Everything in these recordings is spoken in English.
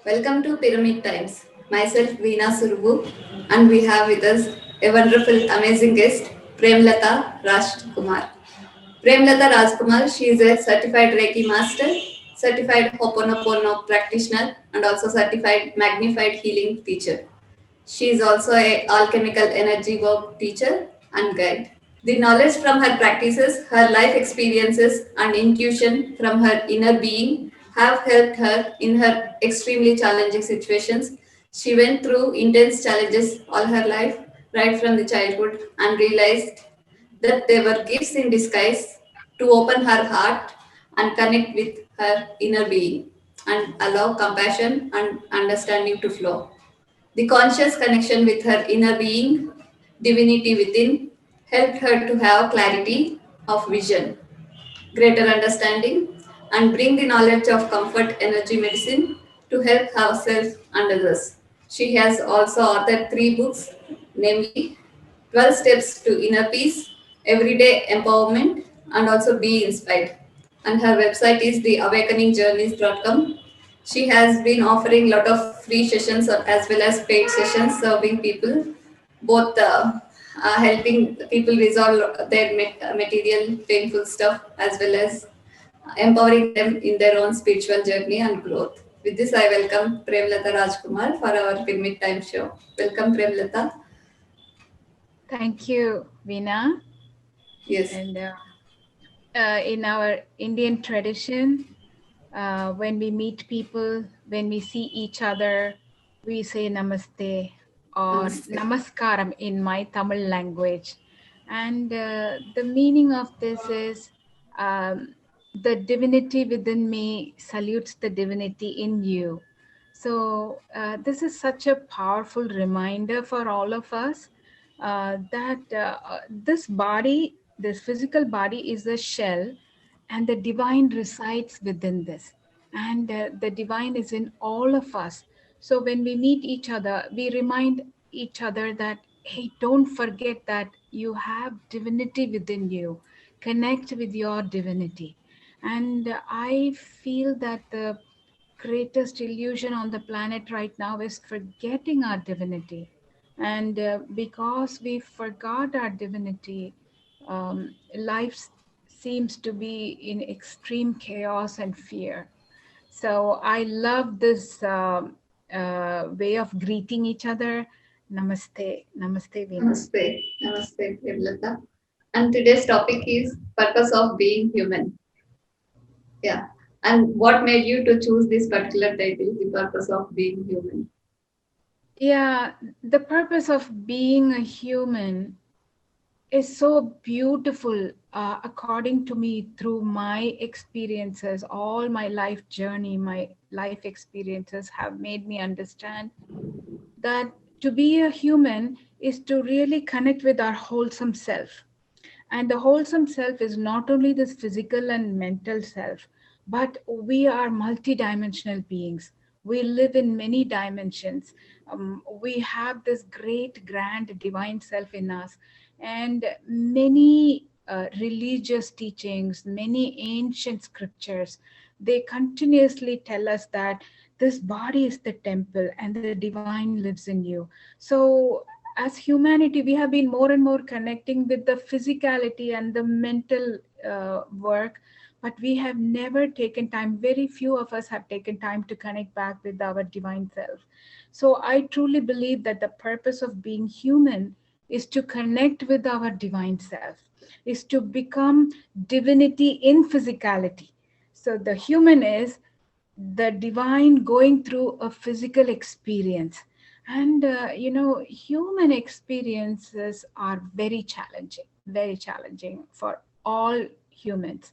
Welcome to Pyramid Times. Myself, Veena Suruvu, and we have with us a wonderful, amazing guest, Premlatha Rajkumar. Premlatha Rajkumar, she is a certified Reiki master, certified Ho'oponopono practitioner, and also certified magnified healing teacher. She is also a alchemical energy work teacher and guide. The knowledge from her practices, her life experiences, and intuition from her inner being have helped her in her extremely challenging situations. She went through intense challenges all her life, right from the childhood, and realized that they were gifts in disguise to open her heart and connect with her inner being and allow compassion and understanding to flow. The conscious connection with her inner being, divinity within, helped her to have clarity of vision, greater understanding, and bring the knowledge of comfort energy medicine to help herself and others. She has also authored three books, namely 12 Steps to Inner Peace, Everyday Empowerment, and also Be Inspired. And her website is theawakeningjourneys.com. She has been offering a lot of free sessions as well as paid sessions serving people, both helping people resolve their material painful stuff as well as empowering them in their own spiritual journey and growth. With this, I welcome Premlatha Rajkumar for our Pyramid Time show. Welcome, Premlatha. Thank you, Veena. Yes. And in our Indian tradition, when we meet people, when we see each other, we say namaste or Namaste. namaskaram in my Tamil language. And the meaning of this is the divinity within me salutes the divinity in you. So this is such a powerful reminder for all of us that this body, this physical body is a shell, and the divine resides within this. And the divine is in all of us. So when we meet each other, we remind each other that, hey, don't forget that you have divinity within you. Connect with your divinity. And I feel that the greatest illusion on the planet right now is forgetting our divinity. And because we forgot our divinity, life seems to be in extreme chaos and fear. So I love this way of greeting each other. Namaste. Namaste, Veena. Namaste. Namaste, Premlatha. And today's topic is purpose of being human. Yeah. And what made you to choose this particular title, the purpose of being human? Yeah, the purpose of being a human is so beautiful, according to me, through my experiences. All my life journey, my life experiences have made me understand that to be a human is to really connect with our wholesome self. And the wholesome self is not only this physical and mental self, but we are multidimensional beings. We live in many dimensions. We have this great, grand, divine self in us. And many religious teachings, many ancient scriptures, they continuously tell us that this body is the temple and the divine lives in you. So as humanity, we have been more and more connecting with the physicality and the mental work, but we have never taken time. Very few of us have taken time to connect back with our divine self. So I truly believe that the purpose of being human is to connect with our divine self, is to become divinity in physicality. So the human is the divine going through a physical experience. And human experiences are very challenging for all humans.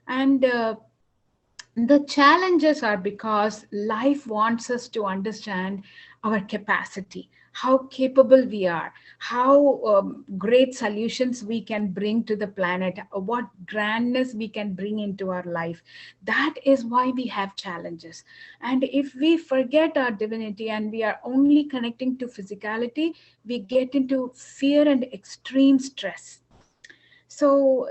And the challenges are because life wants us to understand our capacity, how capable we are, how great solutions we can bring to the planet, what grandness we can bring into our life. That is why we have challenges. And if we forget our divinity and we are only connecting to physicality, we get into fear and extreme stress. So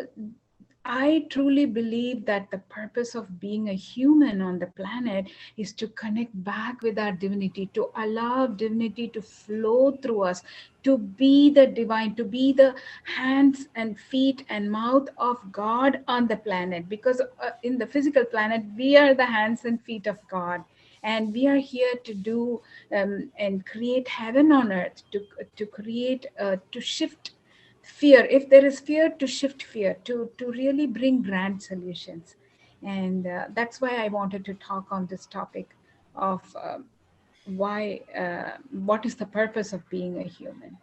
I truly believe that the purpose of being a human on the planet is to connect back with our divinity, to allow divinity to flow through us, to be the divine, to be the hands and feet and mouth of God on the planet. Because in the physical planet, we are the hands and feet of God. And we are here to do and create heaven on earth, to create, to shift fear. If there is fear, to shift fear, to really bring grand solutions. And that's why I wanted to talk on this topic of why what is the purpose of being a human.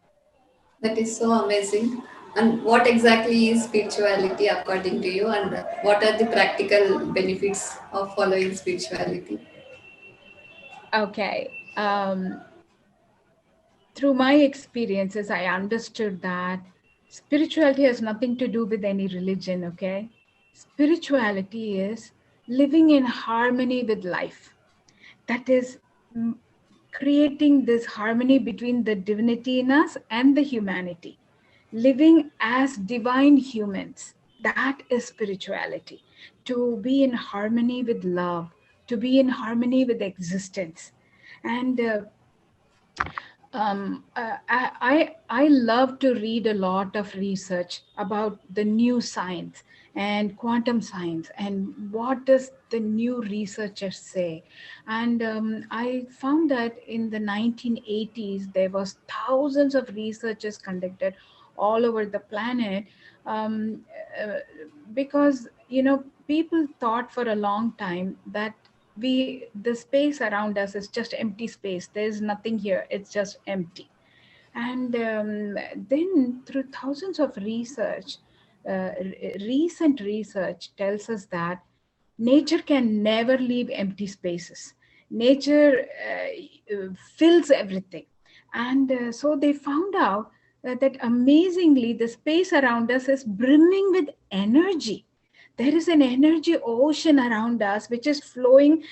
That is so amazing. And what exactly is spirituality according to you, and what are the practical benefits of following spirituality? Okay. Through my experiences, I understood that spirituality has nothing to do with any religion. Okay, spirituality is living in harmony with life. That is, mm, creating this harmony between the divinity in us and the humanity, living as divine humans. That is spirituality. To be in harmony with love, to be in harmony with existence. And I love to read a lot of research about the new science and quantum science and what does the new researchers say. And I found that in the 1980s there was thousands of researchers conducted all over the planet, um, uh, because people thought for a long time that the space around us is just empty space. There's nothing here, it's just empty. And then through thousands of research, recent research tells us that nature can never leave empty spaces. Nature fills everything. And so they found out that amazingly the space around us is brimming with energy. There is an energy ocean around us which is flowing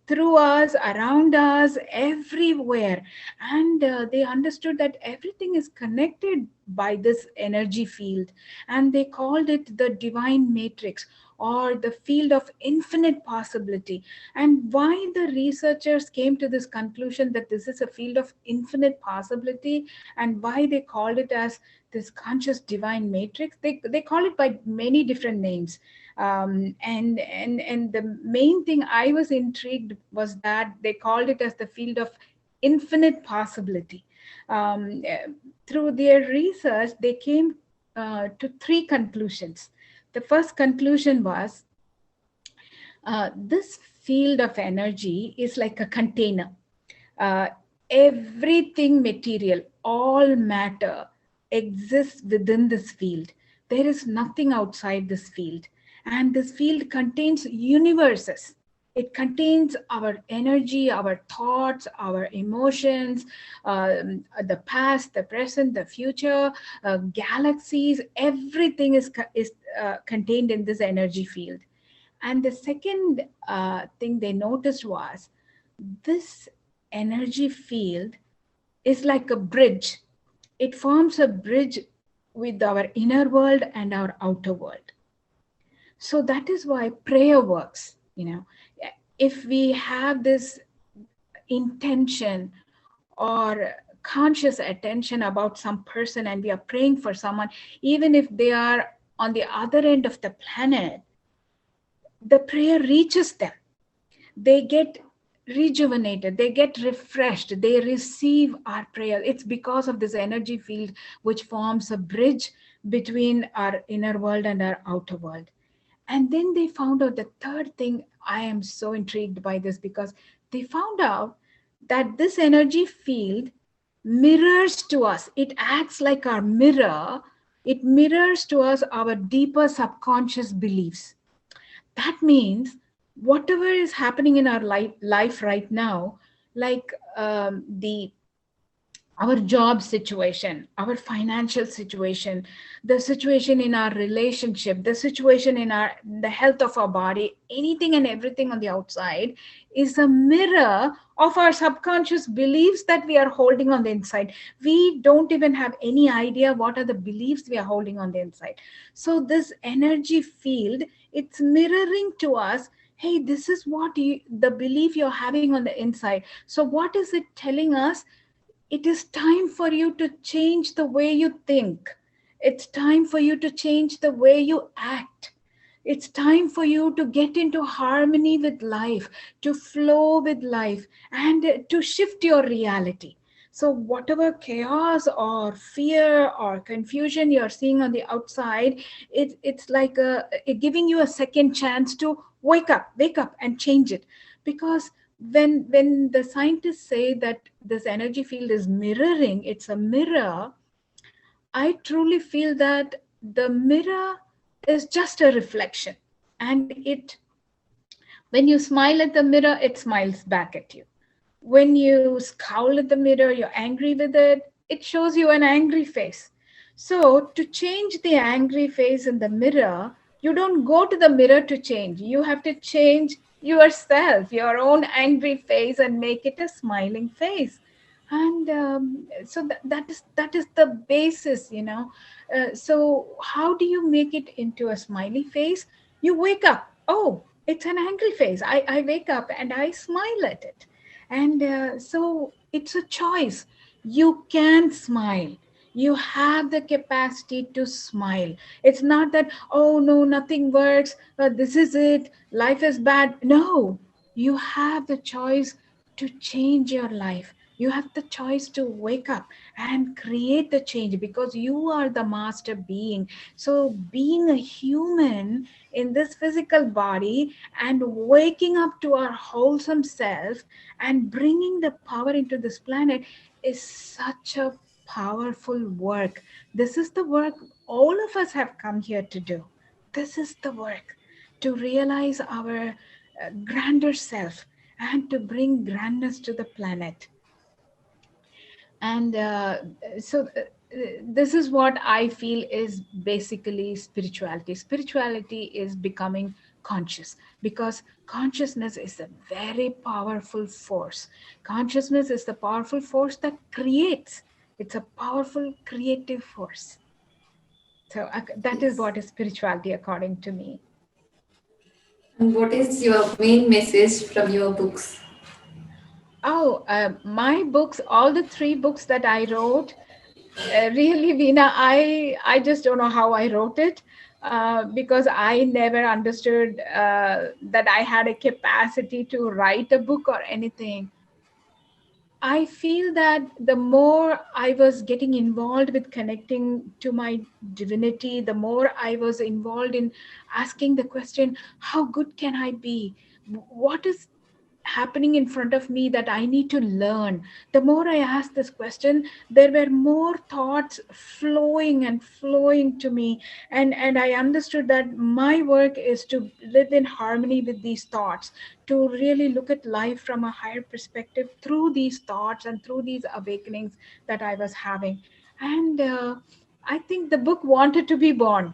through us, around us, everywhere. And they understood that everything is connected by this energy field. And they called it the divine matrix, or the field of infinite possibility. And why the researchers came to this conclusion that this is a field of infinite possibility, and why they called it as this conscious divine matrix, they call it by many different names. And the main thing I was intrigued was that they called it as the field of infinite possibility. um, uh, Through their research they came to three conclusions. The first conclusion was, this field of energy is like a container. uh, Everything material, all matter, exists within this field. There is nothing outside this field. And this field contains universes. It contains our energy, our thoughts, our emotions, the past, the present, the future, galaxies. Everything is contained in this energy field. And the second thing they noticed was, this energy field is like a bridge. It forms a bridge with our inner world and our outer world. So that is why prayer works. If we have this intention or conscious attention about some person and we are praying for someone, even if they are on the other end of the planet, the prayer reaches them. They get rejuvenated, they get refreshed, they receive our prayer. It's because of this energy field which forms a bridge between our inner world and our outer world. And then they found out the third thing. I am so intrigued by this because they found out that this energy field mirrors to us. It acts like our mirror. It mirrors to us our deeper subconscious beliefs. That means whatever is happening in our life right now, like the our job situation, our financial situation, the situation in our relationship, the situation in our the health of our body, anything and everything on the outside is a mirror of our subconscious beliefs that we are holding on the inside. We don't even have any idea what are the beliefs we are holding on the inside. So this energy field, it's mirroring to us, hey, this is what the belief you're having on the inside. So what is it telling us? It is time for you to change the way you think. It's time for you to change the way you act. It's time for you to get into harmony with life, to flow with life, and to shift your reality. So, whatever chaos or fear or confusion you're seeing on the outside, it's like giving you a second chance to wake up and change it. Because when the scientists say that this energy field is mirroring, it's a mirror, I truly feel that the mirror is just a reflection, and it when you smile at the mirror, it smiles back at you. When you scowl at the mirror, you're angry with it, it shows you an angry face. So, to change the angry face in the mirror, you don't go to the mirror to change. You have to change yourself, your own angry face, and make it a smiling face. And so that is the basis, so how do you make it into a smiley face? You wake up, oh, it's an angry face. I wake up and I smile at it. And so it's a choice. You can smile. You have the capacity to smile. It's not that, oh no, nothing works, this is it, life is bad. No, you have the choice to change your life. You have the choice to wake up and create the change, because you are the master being. So being a human in this physical body and waking up to our wholesome self and bringing the power into this planet is such a powerful work. This is the work all of us have come here to do. This is the work to realize our grander self and to bring grandness to the planet. And so this is what I feel is basically spirituality is becoming conscious, because consciousness is a very powerful force. Consciousness is the powerful force that creates. It's a powerful creative force. So that is Yes. what is spirituality according to me. And what is your main message from your books? Oh, my books, all the three books that I wrote, really, Veena, I just don't know how I wrote it, because I never understood that I had a capacity to write a book or anything. I feel that the more I was getting involved with connecting to my divinity, the more I was involved in asking the question, how good can I be? What is happening in front of me that I need to learn? The more I asked this question, there were more thoughts flowing and flowing to me. And I understood that my work is to live in harmony with these thoughts, to really look at life from a higher perspective through these thoughts and through these awakenings that I was having. And I think the book wanted to be born.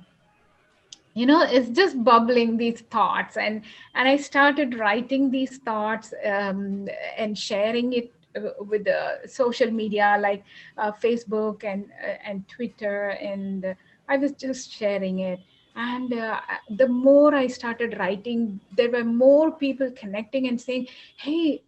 It's just bubbling these thoughts, and I started writing these thoughts, and sharing it with social media like Facebook and Twitter, and I was just sharing it. And the more I started writing, there were more people connecting and saying, hey,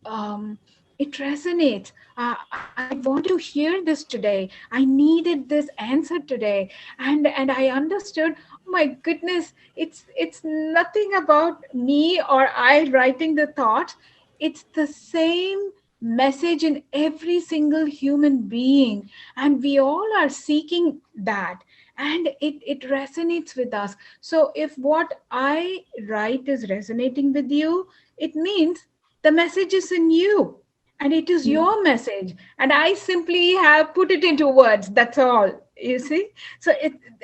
it resonates. I wanted to hear this today. I needed this answer today. And I understood, oh my goodness, it's nothing about me or I writing the thoughts. It's the same message in every single human being, and we all are seeking that, and it resonates with us. So if what I write is resonating with you, it means the message is in you, and it is Mm. your message, and I simply have put it into words, that's all, you see. So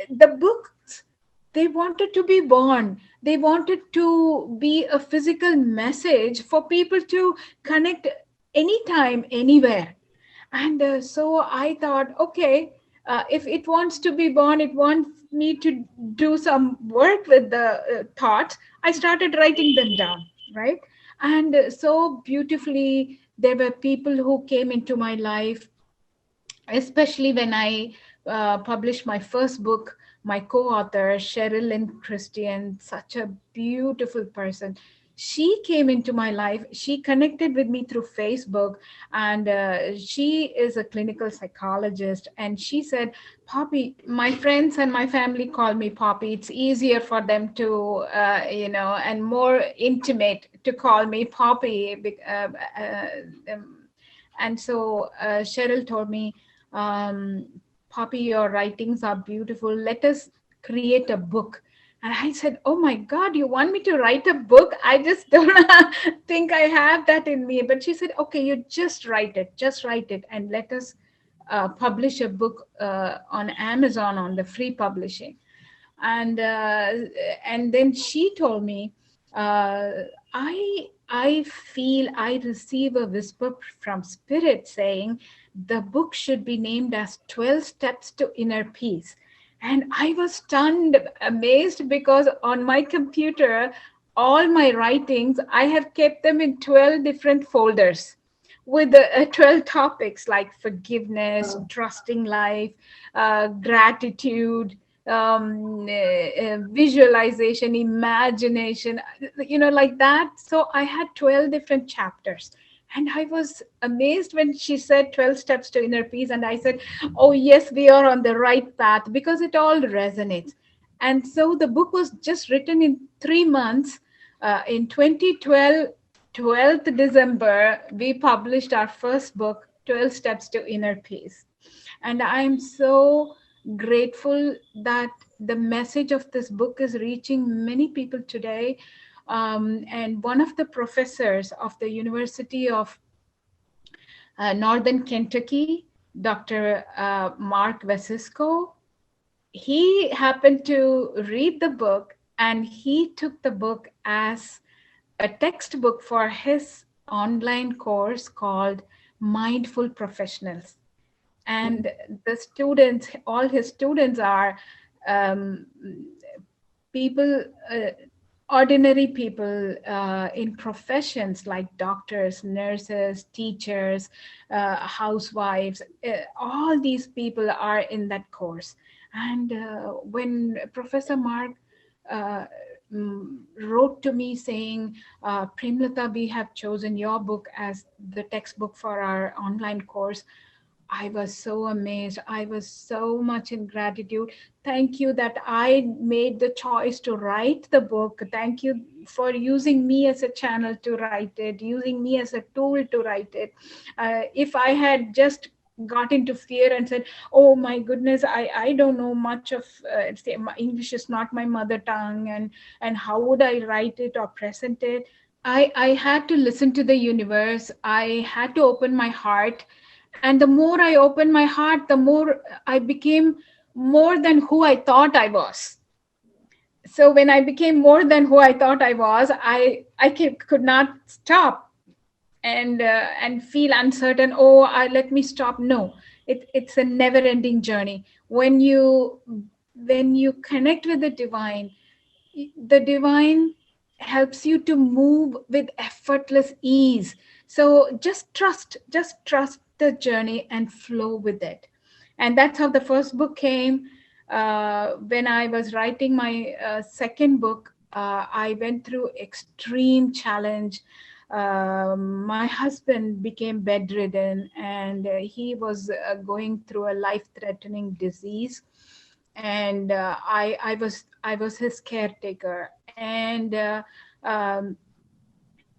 the books, they wanted to be born, they wanted to be a physical message for people to connect anytime, anywhere. And so I thought, okay, if it wants to be born, it wants me to do some work with the thoughts. I started writing them down, right? And so beautifully, there were people who came into my life, especially when I published my first book. My co-author Cheryl Lynn Christian, such a beautiful person, she came into my life. She connected with me through Facebook, and she is a clinical psychologist. And she said, "Poppy, my friends and my family call me Poppy. It's easier for them to, and more intimate to call me Poppy." And so Cheryl told me, um, Poppy, your writings are beautiful. Let us create a book. And I said, oh my God, you want me to write a book? I just don't think I have that in me. But she said, okay, you just write it, and let us publish a book on Amazon on the free publishing. And then she told me, uh, I feel I receive a whisper from spirit saying the book should be named as 12 Steps to Inner Peace. And I was stunned, amazed, because on my computer, all my writings, I have kept them in 12 different folders with 12 topics like forgiveness, trusting life, gratitude, visualization, imagination, like that. So I had 12 different chapters. And I was amazed when she said 12 steps to inner peace. And I said, oh, yes, we are on the right path, because it all resonates. And so the book was just written in 3 months. In 2012, 12th December, we published our first book, 12 Steps to Inner Peace. And I'm so grateful that the message of this book is reaching many people today. And one of the professors of the University of Northern Kentucky, Dr. Mark Vasisco, he happened to read the book, and he took the book as a textbook for his online course called Mindful Professionals. And the students, all his students are um, people, ordinary people in professions like doctors, nurses, teachers, housewives. All these people are in that course. And when Professor Mark uh, wrote to me saying, Premlatha, we have chosen your book as the textbook for our online course, I was so amazed. I was so much in gratitude. Thank you that I made the choice to write the book. Thank you for using me as a channel to write it, using me as a tool to write it. If I had just got into fear and said, oh my goodness, I don't know much of my English is not my mother tongue, and how would I write it or present it? I had to listen to the universe. I had to open my heart, and the more I opened my heart, the more I became more than who I thought I was. So when I became more than who I thought I was, could not stop and feel uncertain. Oh, let me stop. No, it's a never ending journey. When you connect with the divine helps you to move with effortless ease. So just trust the journey and flow with it. And that's how the first book came. When I was writing my second book, I went through extreme challenge. My husband became bedridden, and he was going through a life-threatening disease. And I was his caretaker. And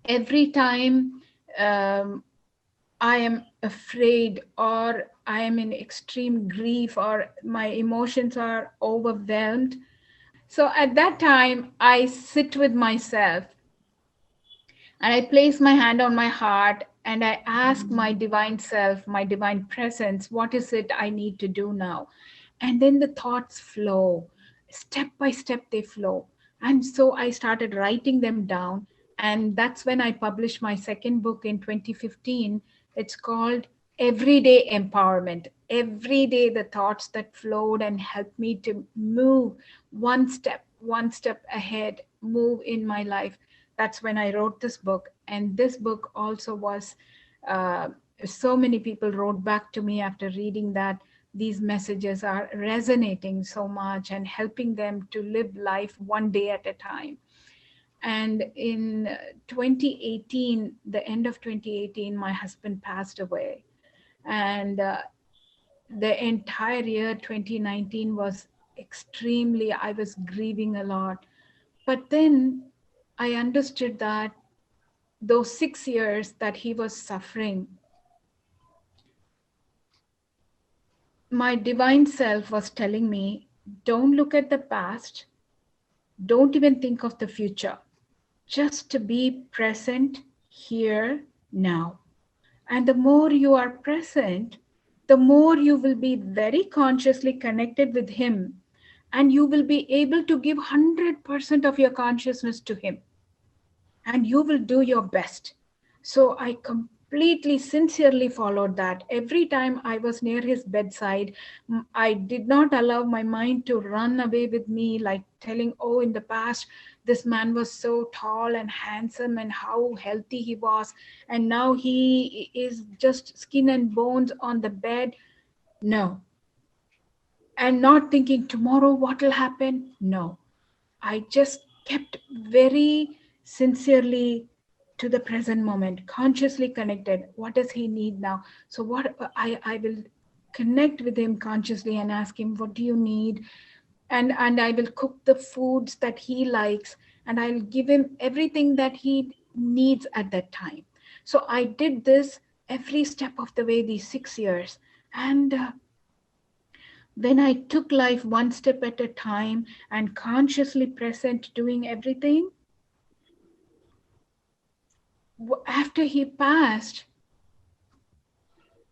every time um, I am afraid, or I am in extreme grief, or my emotions are overwhelmed, so at that time I sit with myself, and I place my hand on my heart, and I ask my divine self, my divine presence, what is it I need to do now? And then the thoughts flow. Step by step, they flow. And so I started writing them down. And that's when I published my second book in 2015. It's called everyday empowerment. Every day, the thoughts that flowed and helped me to move one step ahead, move in my life. That's when I wrote this book. And this book also was, uh, so many people wrote back to me after reading that these messages are resonating so much and helping them to live life one day at a time. And in 2018, the end of 2018, my husband passed away. And the entire year 2019 was extremely, I was grieving a lot. But then I understood that those 6 years that he was suffering, my divine self was telling me, don't look at the past, don't even think of the future, just to be present here now. And the more you are present, the more you will be very consciously connected with Him, and you will be able to give 100% of your consciousness to Him, and you will do your best. So I completely, sincerely followed that. Every time I was near his bedside, I did not allow my mind to run away with me, like telling, oh, in the past, this man was so tall and handsome, and how healthy he was. And now he is just skin and bones on the bed. No. And not thinking tomorrow what will happen. No. I just kept very sincerely to the present moment, consciously connected. What does he need now? So what I will connect with him consciously and ask him, what do you need? And I will cook the foods that he likes, and I'll give him everything that he needs at that time. So I did this every step of the way these 6 years. And when I took life one step at a time and consciously present doing everything, after he passed,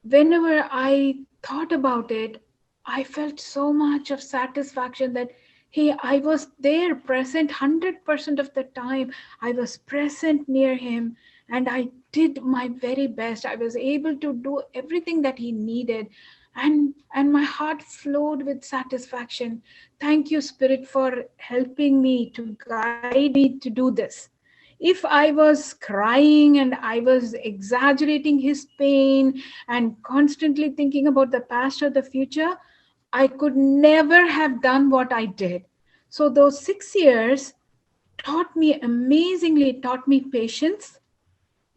whenever I thought about it, I felt so much of satisfaction that, hey, I was there present 100% of the time. I was present near him, and I did my very best. I was able to do everything that he needed. And my heart flowed with satisfaction. Thank you, Spirit, for helping me to guide me to do this. If I was crying and I was exaggerating his pain and constantly thinking about the past or the future, I could never have done what I did. So those 6 years taught me amazingly, it taught me patience.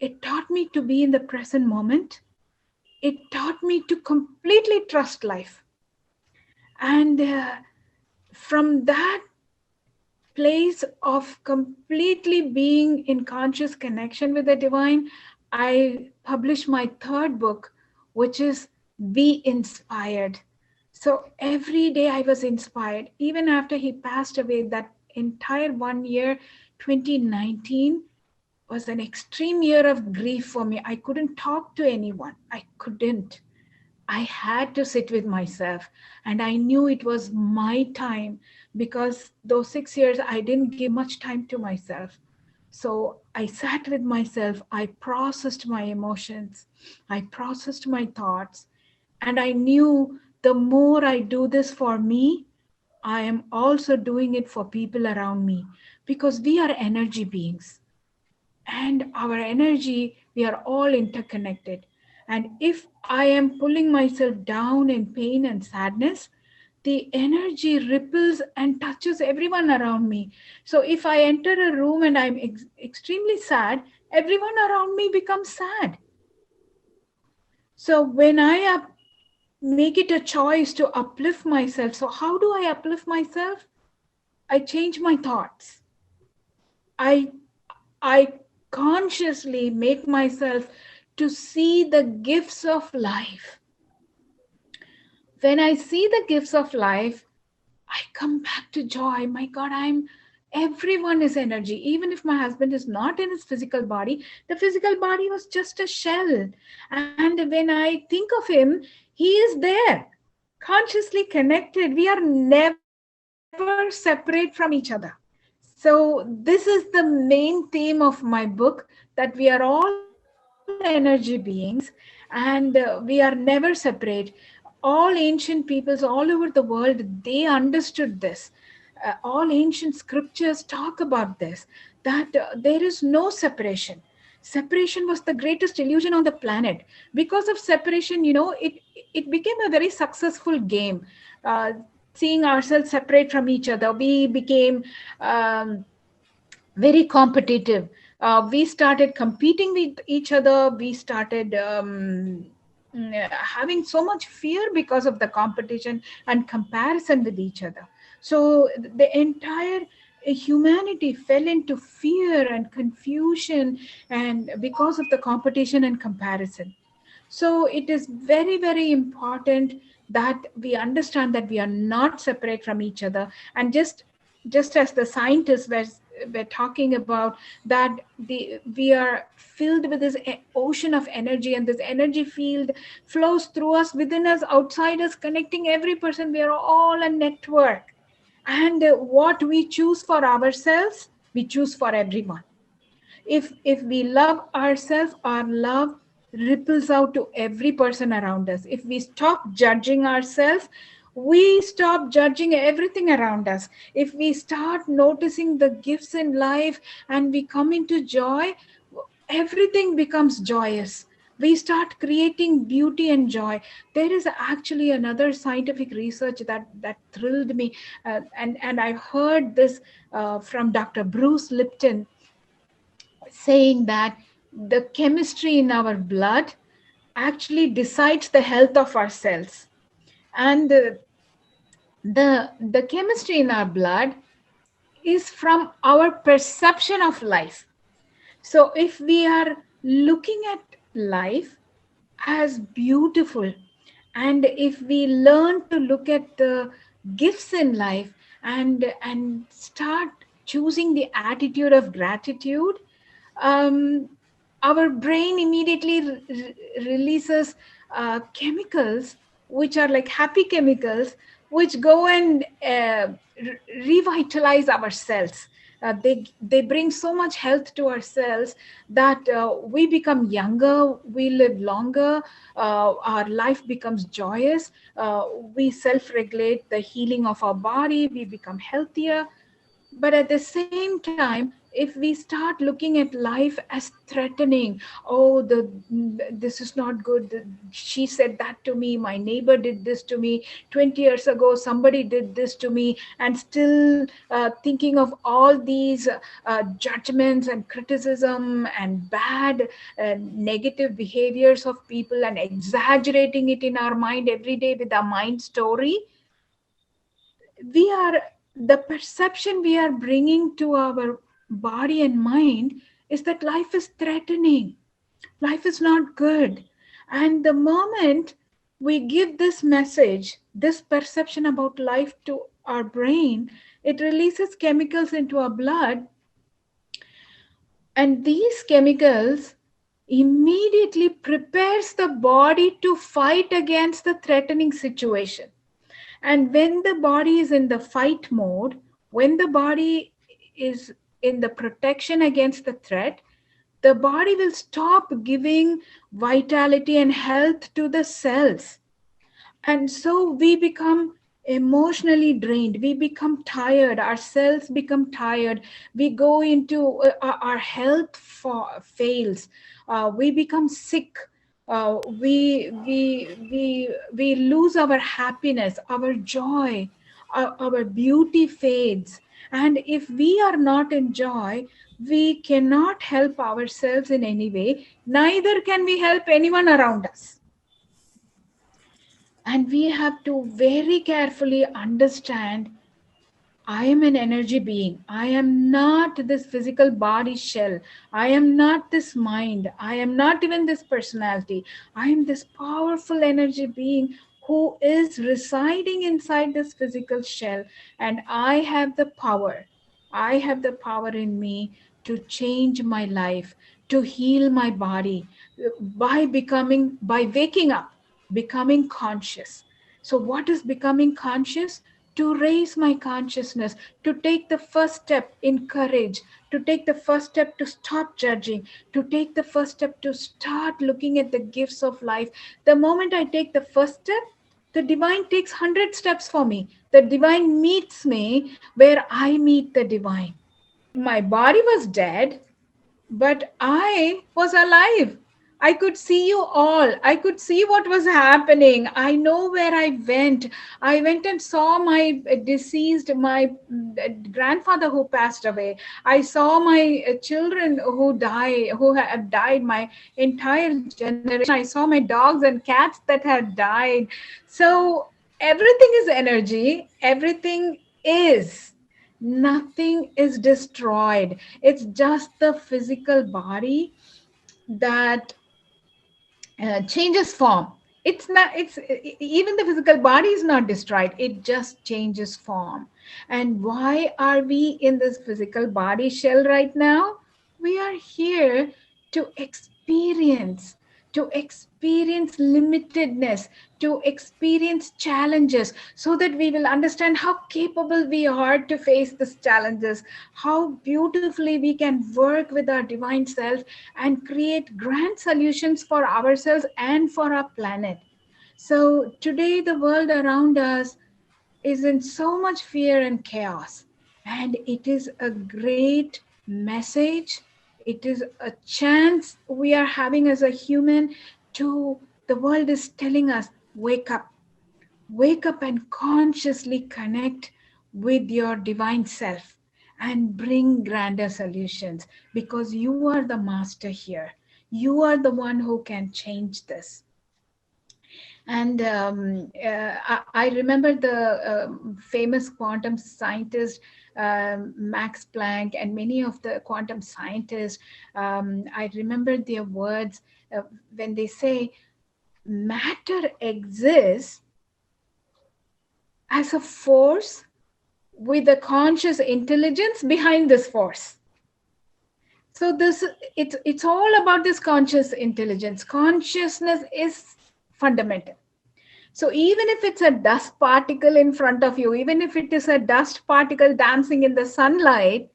It taught me to be in the present moment. It taught me to completely trust life. And from that place of completely being in conscious connection with the divine, I published my third book, which is Be Inspired. So every day I was inspired. Even after he passed away, that entire 1 year, 2019, was an extreme year of grief for me. I couldn't talk to anyone. I couldn't. I had to sit with myself, and I knew it was my time, because those 6 years I didn't give much time to myself. So I sat with myself, I processed my emotions, I processed my thoughts, and I knew the more I do this for me, I am also doing it for people around me, because we are energy beings, and our energy, we are all interconnected. And if I am pulling myself down in pain and sadness, the energy ripples and touches everyone around me. So if I enter a room and I'm extremely sad, everyone around me becomes sad. So when I make it a choice to uplift myself, so how do I uplift myself? I change my thoughts. I i consciously make myself to see the gifts of life. When I see the gifts of life, I come back to joy. My God, everyone is energy. Even if my husband is not in his physical body, the physical body was just a shell. And when I think of him, he is there, consciously connected. We are never separate from each other. So this is the main theme of my book, that we are all energy. energy beings, and we are never separate. All ancient peoples all over the world, they understood this. All ancient scriptures talk about this, that there is no separation. Separation was the greatest illusion on the planet. Because of separation, it became a very successful game. Seeing ourselves separate from each other, we became very competitive. We started competing with each other. We started having so much fear because of the competition and comparison with each other. So the entire humanity fell into fear and confusion, and because of the competition and comparison. So it is very, very important that we understand that we are not separate from each other. And just as the scientists were talking about, that we are filled with this ocean of energy, and this energy field flows through us, within us, outside us, connecting every person. We are all a network. And what we choose for ourselves, we choose for everyone. If we love ourselves, our love ripples out to every person around us. If we stop judging ourselves, we stop judging everything around us. If we start noticing the gifts in life and we come into joy, everything becomes joyous. We start creating beauty and joy. There is actually another scientific research that thrilled me, and I heard this from Dr. Bruce Lipton, saying that the chemistry in our blood actually decides the health of our cells. And the chemistry in our blood is from our perception of life. So if we are looking at life as beautiful, and if we learn to look at the gifts in life, and start choosing the attitude of gratitude, um, our brain immediately releases chemicals which are like happy chemicals, which go and revitalize our cells. They bring so much health to our cells that we become younger, we live longer, our life becomes joyous, we self-regulate the healing of our body, we become healthier. But at the same time, if we start looking at life as threatening, oh, this is not good, she said that to me, my neighbor did this to me, 20 years ago somebody did this to me, and still thinking of all these judgments and criticism and bad negative behaviors of people, and exaggerating it in our mind every day with our mind story, we are the perception we are bringing to our body and mind is that life is threatening, life is not good. And the moment we give this message, this perception about life to our brain, it releases chemicals into our blood, and these chemicals immediately prepares the body to fight against the threatening situation. And when the body is in the fight mode, when the body is in the protection against the threat, the body will stop giving vitality and health to the cells. And so we become emotionally drained, we become tired, our cells become tired, we go into our health fails, we become sick, we lose our happiness, our joy, our beauty fades. And if we are not in joy, we cannot help ourselves in any way, neither can we help anyone around us. And we have to very carefully understand, I am an energy being. I am not this physical body shell. I am not this mind. I am not even this personality. I am this powerful energy being who is residing inside this physical shell. And I have the power. I have the power in me to change my life, to heal my body by waking up, becoming conscious. So, what is becoming conscious? to raise my consciousness, to take the first step in courage, to take the first step to stop judging, to take the first step to start looking at the gifts of life. The moment I take the first step, the divine takes 100 steps for me. The divine meets me where I meet the divine. My body was dead, but I was alive. I could see you all. I could see what was happening. I know where I went. I went and saw my grandfather who passed away. I saw my children who have died, my entire generation. I saw my dogs and cats that had died. So everything is energy. Everything is. Nothing is destroyed. It's just the physical body that changes form. It's not, it's even the physical body is not destroyed, it just changes form. And why are we in this physical body shell right now? We are here to experience limitedness, to experience challenges, so that we will understand how capable we are to face these challenges, how beautifully we can work with our divine self and create grand solutions for ourselves and for our planet. So today, the world around us is in so much fear and chaos. And it is a great message. It is a chance we are having as a human to, the world is telling us, wake up and consciously connect with your divine self and bring grander solutions, because you are the master here. You are the one who can change this. And I remember the famous quantum scientist Max Planck and many of the quantum scientists. I remember their words when they say, matter exists as a force with a conscious intelligence behind this force. So it's all about this conscious intelligence. Consciousness is fundamental. So even if it's a dust particle in front of you, even if it is a dust particle dancing in the sunlight,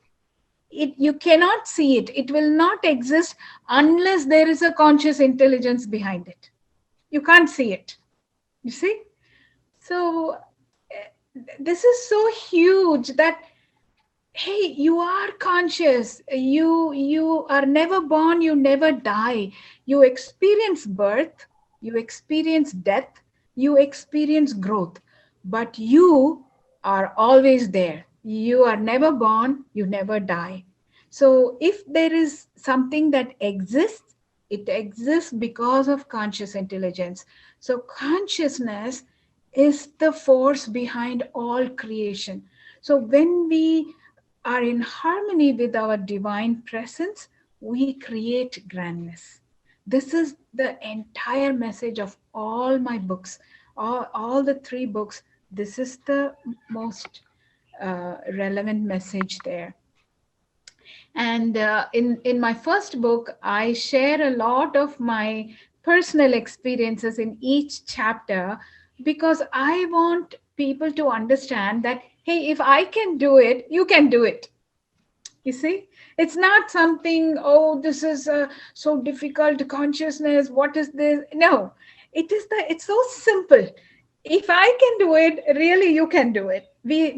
you cannot see it. It will not exist unless there is a conscious intelligence behind it. You can't see it. You see? So this is so huge that, hey, you are conscious. You are never born, you never die. You experience birth, you experience death, you experience growth, but you are always there. You are never born, you never die. So if there is something that exists, it exists because of conscious intelligence. So consciousness is the force behind all creation. So when we are in harmony with our divine presence, we create grandness. This is the entire message of all my books, all the three books. This is the most relevant message there. And in my first book, I share a lot of my personal experiences in each chapter, because I want people to understand that, hey, if I can do it, you can do it. You see, it's not something, oh, this is so difficult consciousness. What is this? No, it's so simple. If I can do it, really, you can do it.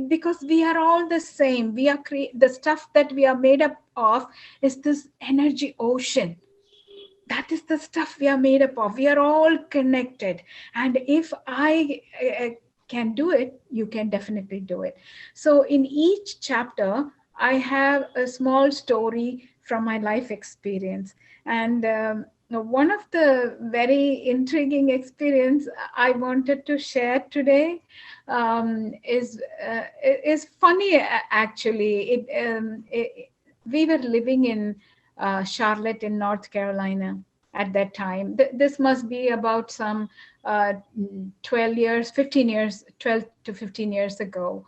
Because we are all the same. We are the stuff that we are made up of is this energy ocean. That is the stuff we are made up of. We are all connected. And if I can do it, you can definitely do it. So in each chapter, I have a small story from my life experience. And one of the very intriguing experience I wanted to share today is funny, actually. We were living in Charlotte in North Carolina at that time. This must be about some 12 years, 15 years, 12 to 15 years ago.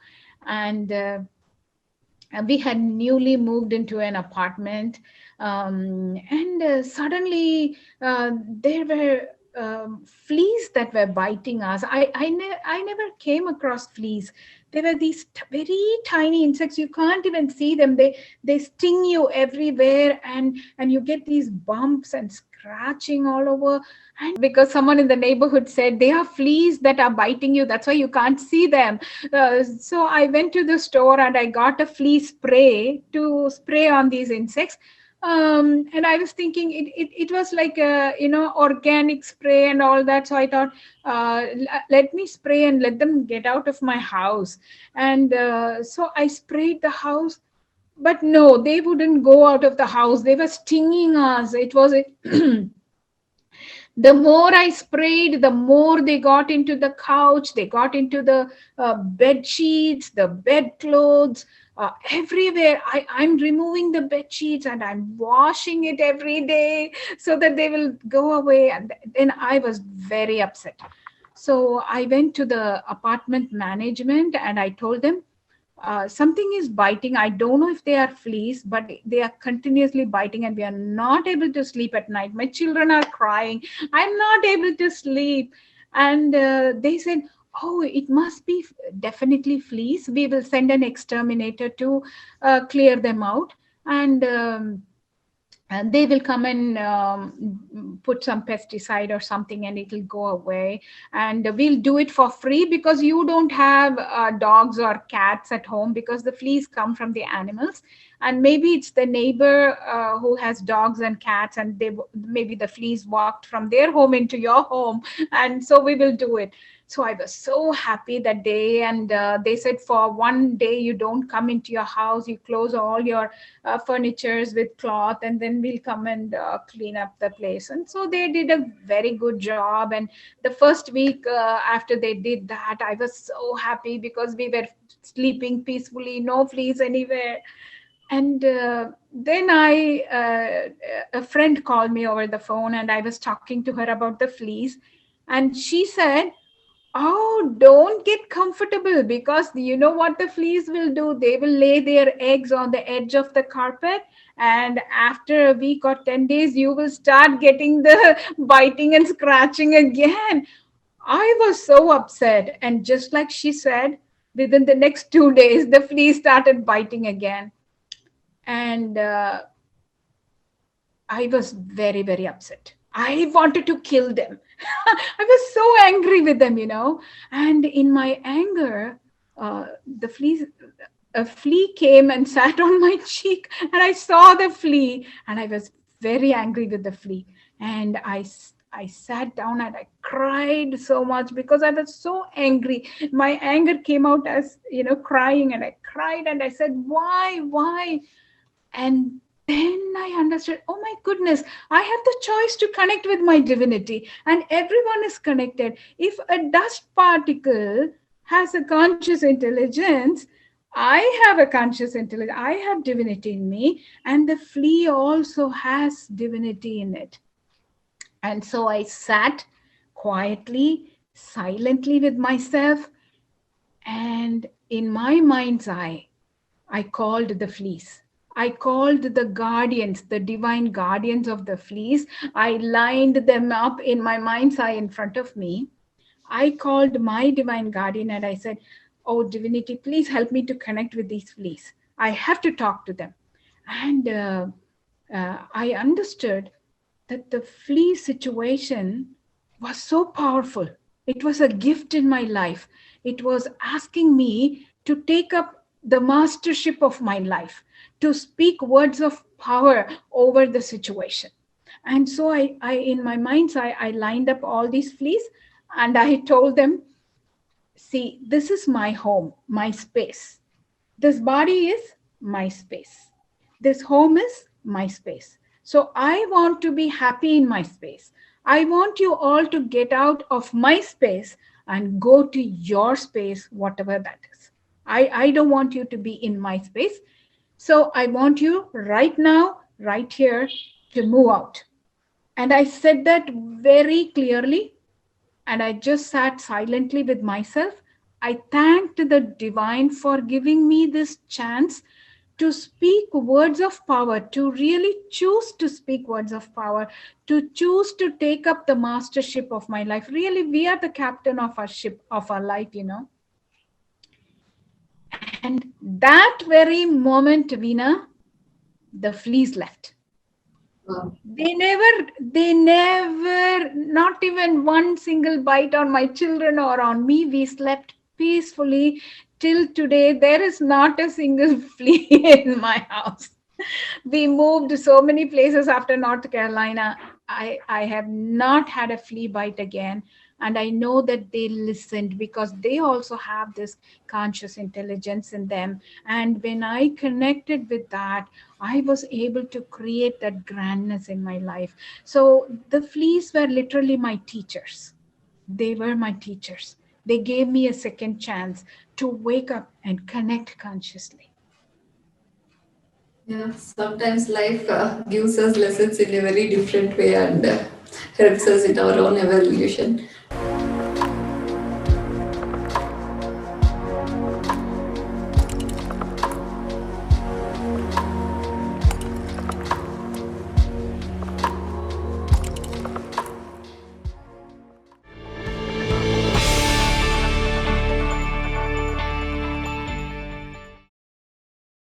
And we had newly moved into an apartment. And suddenly there were fleas that were biting us. I never came across fleas. There were these very tiny insects. You can't even see them. They sting you everywhere, and you get these bumps and scratching all over. And because someone in the neighborhood said they are fleas that are biting you, that's why you can't see them. So I went to the store and I got a flea spray to spray on these insects. And I was thinking it was like a, organic spray and all that. So I thought, let me spray and let them get out of my house. And so I sprayed the house, but no, they wouldn't go out of the house. They were stinging us. It was the more I sprayed, the more they got into the couch, they got into the bed sheets, the bedclothes, everywhere. I'm removing the bed sheets and I'm washing it every day so that they will go away. And then I was very upset. So I went to the apartment management and I told them, something is biting. I don't know if they are fleas, but they are continuously biting and we are not able to sleep at night. My children are crying. I'm not able to sleep. And they said, oh, it must be definitely fleas. We will send an exterminator to clear them out. And they will come and put some pesticide or something and it'll go away, and we'll do it for free because you don't have dogs or cats at home, because the fleas come from the animals, and maybe it's the neighbor who has dogs and cats, and maybe the fleas walked from their home into your home, and so we will do it. So I was so happy that day. And they said, for one day you don't come into your house, you close all your furnitures with cloth, and then we'll come and clean up the place. And so they did a very good job. And the first week after they did that, I was so happy because we were sleeping peacefully, no fleas anywhere. And then a friend called me over the phone and I was talking to her about the fleas. And she said, oh, don't get comfortable, because you know what the fleas will do? They will lay their eggs on the edge of the carpet. And after a week or 10 days, you will start getting the biting and scratching again. I was so upset. And just like she said, within the next 2 days, the fleas started biting again. And I was very, very upset. I wanted to kill them. I was so angry with them, And in my anger, the fleas, a flea came and sat on my cheek, and I saw the flea, and I was very angry with the flea. And I sat down and I cried so much because I was so angry. My anger came out as, crying, and I cried and I said, why? And then I understood, oh my goodness, I have the choice to connect with my divinity, and everyone is connected. If a dust particle has a conscious intelligence, I have a conscious intelligence, I have divinity in me, and the flea also has divinity in it. And so I sat quietly, silently with myself, and in my mind's eye, I called the fleas. I called the guardians, the divine guardians of the fleas. I lined them up in my mind's eye in front of me. I called my divine guardian and I said, oh, divinity, please help me to connect with these fleas. I have to talk to them. And I understood that the flea situation was so powerful. It was a gift in my life. It was asking me to take up the mastership of my life, to speak words of power over the situation. And so I in my mind's eye, I lined up all these fleas and I told them, see, this is my home, my space. This body is my space. This home is my space. So I want to be happy in my space. I want you all to get out of my space and go to your space, whatever that is. I don't want you to be in my space. So I want you right now, right here, to move out. And I said that very clearly. And I just sat silently with myself. I thanked the divine for giving me this chance to speak words of power, to really choose to speak words of power, to choose to take up the mastership of my life. Really, we are the captain of our ship, of our life, And that very moment, Veena, the fleas left. Wow. They never, not even one single bite on my children or on me. We slept peacefully till today. There is not a single flea in my house. We moved so many places after North Carolina. I have not had a flea bite again. And I know that they listened because they also have this conscious intelligence in them. And when I connected with that, I was able to create that grandness in my life. So the fleas were literally my teachers. They were my teachers. They gave me a second chance to wake up and connect consciously. Yeah, sometimes life gives us lessons in a very different way and helps us in our own evolution.